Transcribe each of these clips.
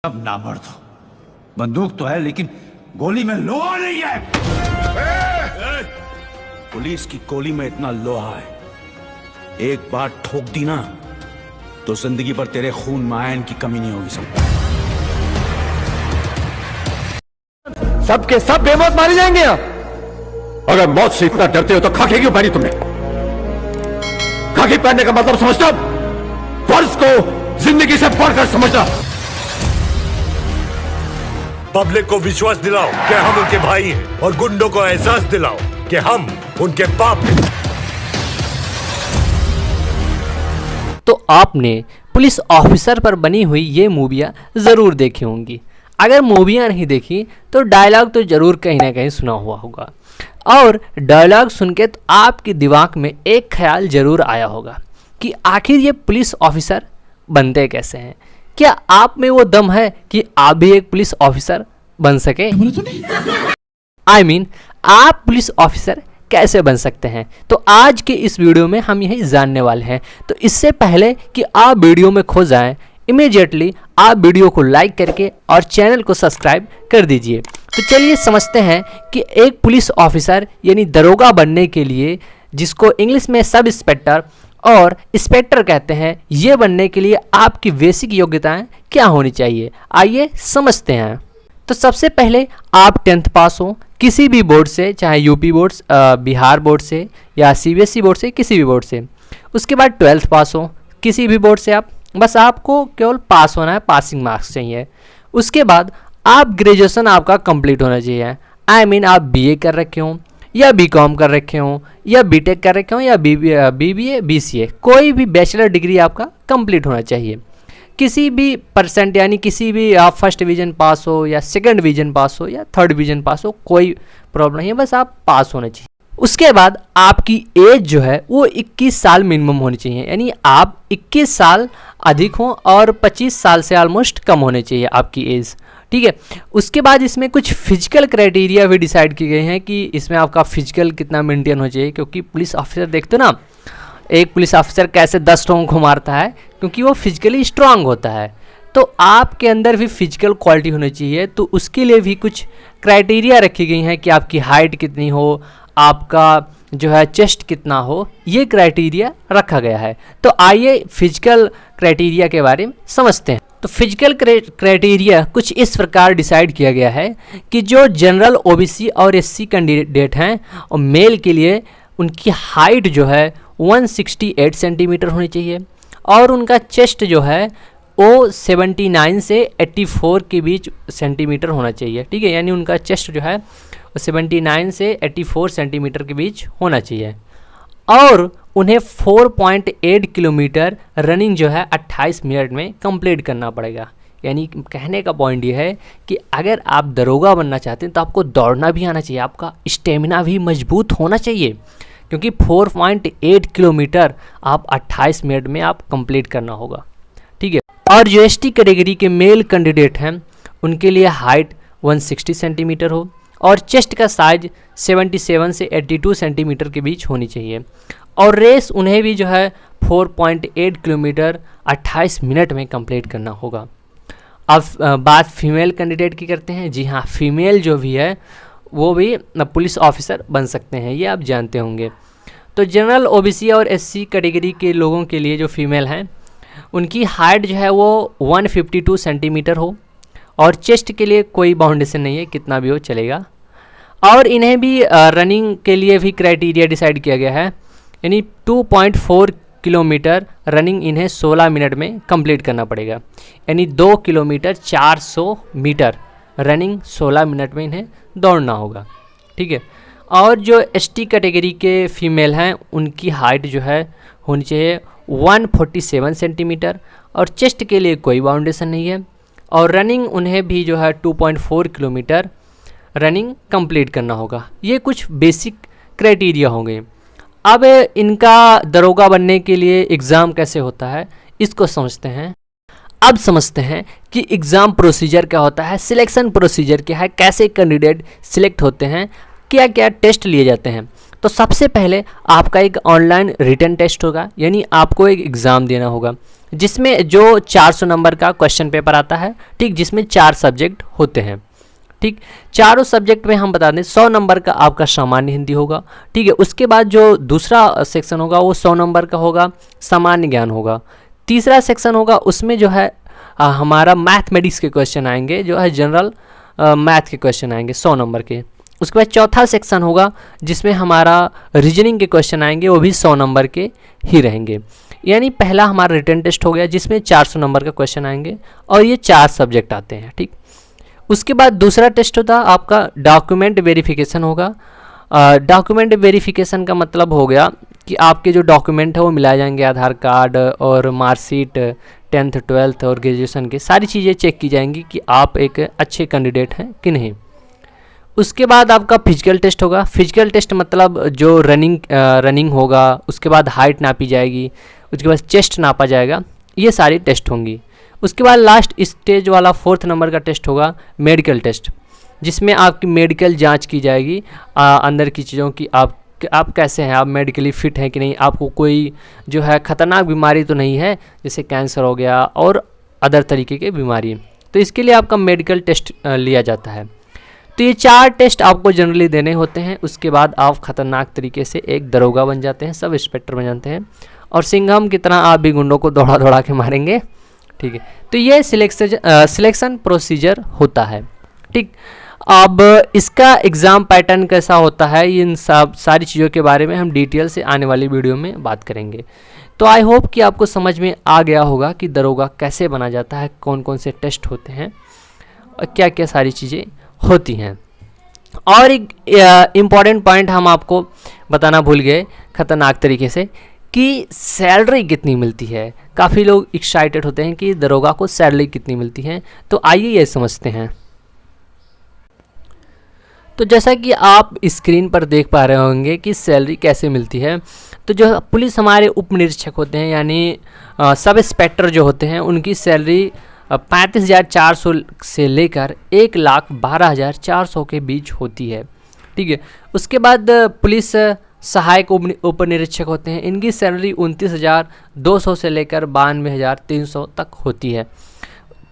अब नामर्द हो। बंदूक तो है लेकिन गोली में लोहा नहीं है। पुलिस की गोली में इतना लोहा है, एक बार ठोक दी ना तो जिंदगी भर तेरे खून में आयरन की कमी नहीं होगी। सबके सब बेमौत मारे जाएंगे। अगर मौत से इतना डरते हो तो खाकी क्यों पहनी तुमने? खाकी पहनने का मतलब समझते हो? फर्ज को जिंदगी से बढ़कर समझना। पब्लिक को विश्वास दिलाओ कि हम उनके भाई हैं और गुंडों को एहसास दिलाओ कि हम उनके बाप हैं। तो आपने पुलिस ऑफिसर पर बनी हुई ये मूवियाँ ज़रूर देखी होंगी। अगर मूवियाँ नहीं देखी तो डायलॉग तो ज़रूर कहीं ना कहीं सुना हुआ होगा, और डायलॉग सुन के तो आपके दिमाग में एक ख्याल ज़रूर आया होगा कि आखिर ये पुलिस ऑफिसर बनते कैसे हैं। क्या आप में वो दम है कि आप भी एक पुलिस ऑफिसर बन सके? I mean, आप पुलिस ऑफिसर कैसे बन सकते हैं? तो आज के इस वीडियो में हम यही जानने वाले हैं। तो इससे पहले कि आप वीडियो में खो जाएं, इमीडिएटली आप वीडियो को लाइक करके और चैनल को सब्सक्राइब कर दीजिए। तो चलिए समझते हैं कि एक पुलिस ऑफिसर यानी दरोगा बनने के लिए, जिसको इंग्लिश में सब इंस्पेक्टर और इंस्पेक्टर कहते हैं, ये बनने के लिए आपकी बेसिक योग्यताएं क्या होनी चाहिए, आइए समझते हैं। तो सबसे पहले आप 10th पास हो किसी भी बोर्ड से, चाहे यूपी बोर्ड, बिहार बोर्ड से या सीबीएसई बोर्ड से, किसी भी बोर्ड से। उसके बाद 12th पास हो किसी भी बोर्ड से, आप बस आपको केवल पास होना है, पासिंग मार्क्स चाहिए। उसके बाद आप ग्रेजुएशन आपका कंप्लीट होना चाहिए। I mean, आप बीए कर रखे हों या बीकॉम कर रखे हों या बीटेक कर रखे हों या बीबीए बीसीए, कोई भी बैचलर डिग्री आपका कंप्लीट होना चाहिए। किसी भी परसेंट यानी किसी भी आप फर्स्ट डिवीजन पास हो या सेकंड डिवीजन पास हो या थर्ड डिवीजन पास हो, कोई प्रॉब्लम नहीं है, बस आप पास होने चाहिए। उसके बाद आपकी एज जो है वो 21 साल मिनिमम होनी चाहिए, यानी आप 21 साल अधिक हों और 25 साल से ऑलमोस्ट कम होने चाहिए आपकी एज, ठीक है। उसके बाद इसमें कुछ फिजिकल क्राइटेरिया भी डिसाइड किए गए हैं कि इसमें आपका फिजिकल कितना मेंटेन होना चाहिए, क्योंकि पुलिस ऑफिसर देखते हो ना, एक पुलिस ऑफिसर कैसे 10 लोगों को मारता है, क्योंकि वो फिजिकली स्ट्रांग होता है। तो आपके अंदर भी फिजिकल क्वालिटी होनी चाहिए, तो उसके लिए भी कुछ क्राइटेरिया रखी गई हैं कि आपकी हाइट कितनी हो, आपका जो है चेस्ट कितना हो, ये क्राइटेरिया रखा गया है। तो आइए फिजिकल क्राइटेरिया के बारे में समझते हैं। तो फिजिकल क्राइटेरिया कुछ इस प्रकार डिसाइड किया गया है कि जो जनरल ओबीसी और एससी कैंडिडेट हैं और मेल के लिए उनकी हाइट जो है 168 सेंटीमीटर होनी चाहिए, और उनका चेस्ट जो है वो 79 से 84 के बीच सेंटीमीटर होना चाहिए, ठीक है। यानी उनका चेस्ट जो है वो 79 से 84 सेंटीमीटर के बीच होना चाहिए, और उन्हें 4.8 किलोमीटर रनिंग जो है 28 मिनट में कंप्लीट करना पड़ेगा। यानी कहने का पॉइंट ये है कि अगर आप दरोगा बनना चाहते हैं तो आपको दौड़ना भी आना चाहिए, आपका स्टेमिना भी मजबूत होना चाहिए, क्योंकि 4.8 किलोमीटर आप 28 मिनट में आप कंप्लीट करना होगा, ठीक है। और जो एसटी कैटेगरी के मेल कैंडिडेट हैं उनके लिए हाइट 160 सेंटीमीटर हो और चेस्ट का साइज 77 से 82 सेंटीमीटर के बीच होनी चाहिए, और रेस उन्हें भी जो है 4.8 किलोमीटर 28 मिनट में कंप्लीट करना होगा। अब बात फीमेल कैंडिडेट की करते हैं। जी हाँ, फीमेल जो भी है वो भी पुलिस ऑफिसर बन सकते हैं, ये आप जानते होंगे। तो जनरल ओबीसी और एससी कैटेगरी के लोगों के लिए जो फीमेल हैं उनकी हाइट जो है वो 152 सेंटीमीटर हो, और चेस्ट के लिए कोई बाउंडेशन नहीं है, कितना भी हो चलेगा। और इन्हें भी रनिंग के लिए भी क्राइटेरिया डिसाइड किया गया है, यानी 2.4 किलोमीटर रनिंग इन्हें 16 मिनट में कंप्लीट करना पड़ेगा, यानी 2 किलोमीटर 400 मीटर रनिंग 16 मिनट में इन्हें दौड़ना होगा, ठीक है। और जो एसटी कैटेगरी के फीमेल हैं उनकी हाइट जो है होनी चाहिए 147 सेंटीमीटर, और चेस्ट के लिए कोई बाउंडेशन नहीं है, और रनिंग उन्हें भी जो है 2.4 किलोमीटर रनिंग कंप्लीट करना होगा। ये कुछ बेसिक क्राइटेरिया होंगे। अब इनका दरोगा बनने के लिए एग्ज़ाम कैसे होता है इसको समझते हैं। अब समझते हैं कि एग्ज़ाम प्रोसीजर क्या होता है, सिलेक्शन प्रोसीजर क्या है, कैसे कैंडिडेट सिलेक्ट होते हैं, क्या क्या टेस्ट लिए जाते हैं। तो सबसे पहले आपका एक ऑनलाइन रिटन टेस्ट होगा, यानी आपको एक एग्ज़ाम देना होगा जिसमें जो 400 नंबर का क्वेश्चन पेपर आता है, ठीक, जिसमें 4 सब्जेक्ट होते हैं, ठीक। चारों सब्जेक्ट में हम बता दें 100 नंबर का आपका सामान्य हिंदी होगा, ठीक है। उसके बाद जो दूसरा सेक्शन होगा वो 100 नंबर का होगा, सामान्य ज्ञान होगा। तीसरा सेक्शन होगा उसमें जो है हमारा मैथमेटिक्स के क्वेश्चन आएंगे, जो है जनरल मैथ के क्वेश्चन आएंगे 100 नंबर के। उसके बाद चौथा सेक्शन होगा जिसमें हमारा रीजनिंग के क्वेश्चन आएंगे, वो भी 100 नंबर के ही रहेंगे। यानी पहला हमारा रिटन टेस्ट हो गया जिसमें 400 नंबर का क्वेश्चन आएंगे और ये 4 सब्जेक्ट आते हैं, ठीक। उसके बाद दूसरा टेस्ट होता है आपका डॉक्यूमेंट वेरिफिकेशन होगा। डॉक्यूमेंट वेरिफिकेशन का मतलब हो गया कि आपके जो डॉक्यूमेंट है वो मिलाए जाएंगे, आधार कार्ड और मार्कशीट, 10th 12th और ग्रेजुएशन के सारी चीज़ें चेक की जाएंगी कि आप एक अच्छे कैंडिडेट हैं कि नहीं। उसके बाद आपका फिजिकल टेस्ट होगा। फिजिकल टेस्ट मतलब जो रनिंग होगा, उसके बाद हाइट नापी जाएगी, उसके बाद चेस्ट नापा जाएगा, ये सारी टेस्ट होंगी। उसके बाद लास्ट स्टेज वाला 4th नंबर का टेस्ट होगा मेडिकल टेस्ट, जिसमें आपकी मेडिकल जांच की जाएगी अंदर की चीज़ों की, आप कैसे हैं, आप मेडिकली फिट हैं कि नहीं, आपको कोई जो है ख़तरनाक बीमारी तो नहीं है, जैसे कैंसर हो गया और अदर तरीके की बीमारी। तो इसके लिए आपका मेडिकल टेस्ट लिया जाता है। तो ये 4 टेस्ट आपको जनरली देने होते हैं। उसके बाद आप ख़तरनाक तरीके से एक दरोगा बन जाते हैं, सब इंस्पेक्टर बन जाते हैं और सिंघम की तरह आप भी गुंडों को दौड़ा दौड़ा के मारेंगे, ठीक है। तो ये सिलेक्शन प्रोसीजर होता है, ठीक। अब इसका एग्ज़ाम पैटर्न कैसा होता है, इन सब सारी चीज़ों के बारे में हम डिटेल से आने वाली वीडियो में बात करेंगे। तो आई होप कि आपको समझ में आ गया होगा कि दरोगा कैसे बना जाता है, कौन कौन से टेस्ट होते हैं और क्या क्या सारी चीज़ें होती हैं। और एक इम्पॉर्टेंट पॉइंट हम आपको बताना भूल गए ख़तरनाक तरीके से कि सैलरी कितनी मिलती है। काफ़ी लोग एक्साइटेड होते हैं कि दरोगा को सैलरी कितनी मिलती है, तो आइए ये समझते हैं। तो जैसा कि आप स्क्रीन पर देख पा रहे होंगे कि सैलरी कैसे मिलती है, तो जो पुलिस हमारे उप निरीक्षक होते हैं यानी सब इंस्पेक्टर जो होते हैं, उनकी सैलरी 35,400 से लेकर 1,12,400 के बीच होती है, ठीक है। उसके बाद पुलिस सहायक उप निरीक्षक होते हैं, इनकी सैलरी 29,200 से लेकर 92,300 तक होती है।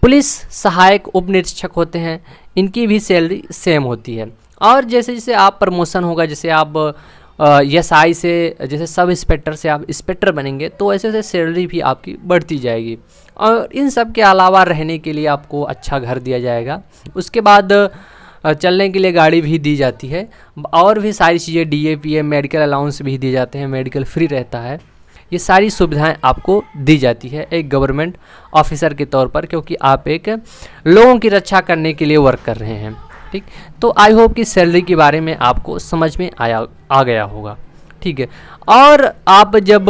पुलिस सहायक उप निरीक्षक होते हैं, इनकी भी सैलरी सेम होती है। और जैसे जैसे आप प्रमोशन होगा, जैसे आप SI से जैसे सब इंस्पेक्टर से आप इंस्पेक्टर बनेंगे, तो ऐसे ऐसे सैलरी भी आपकी बढ़ती जाएगी। और इन सब के अलावा रहने के लिए आपको अच्छा घर दिया जाएगा। उसके बाद चलने के लिए गाड़ी भी दी जाती है और भी सारी चीज़ें, DAPA मेडिकल अलाउंस भी दिए जाते हैं, मेडिकल फ्री रहता है। ये सारी सुविधाएं आपको दी जाती है एक गवर्नमेंट ऑफिसर के तौर पर, क्योंकि आप एक लोगों की रक्षा करने के लिए वर्क कर रहे हैं, ठीक। तो आई होप कि सैलरी के बारे में आपको समझ में आ गया होगा, ठीक है। और आप जब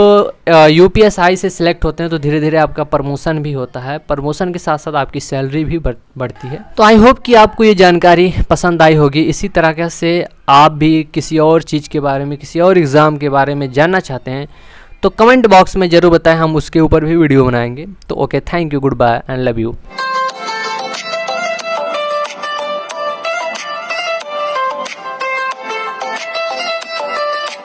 UPSI से सिलेक्ट होते हैं तो धीरे धीरे आपका प्रमोशन भी होता है, प्रमोशन के साथ साथ आपकी सैलरी भी बढ़ती है। तो आई होप कि आपको ये जानकारी पसंद आई होगी। इसी तरह से आप भी किसी और चीज़ के बारे में, किसी और एग्ज़ाम के बारे में जानना चाहते हैं तो कमेंट बॉक्स में ज़रूर बताएं, हम उसके ऊपर भी वीडियो बनाएंगे। तो okay, thank you, goodbye and love you.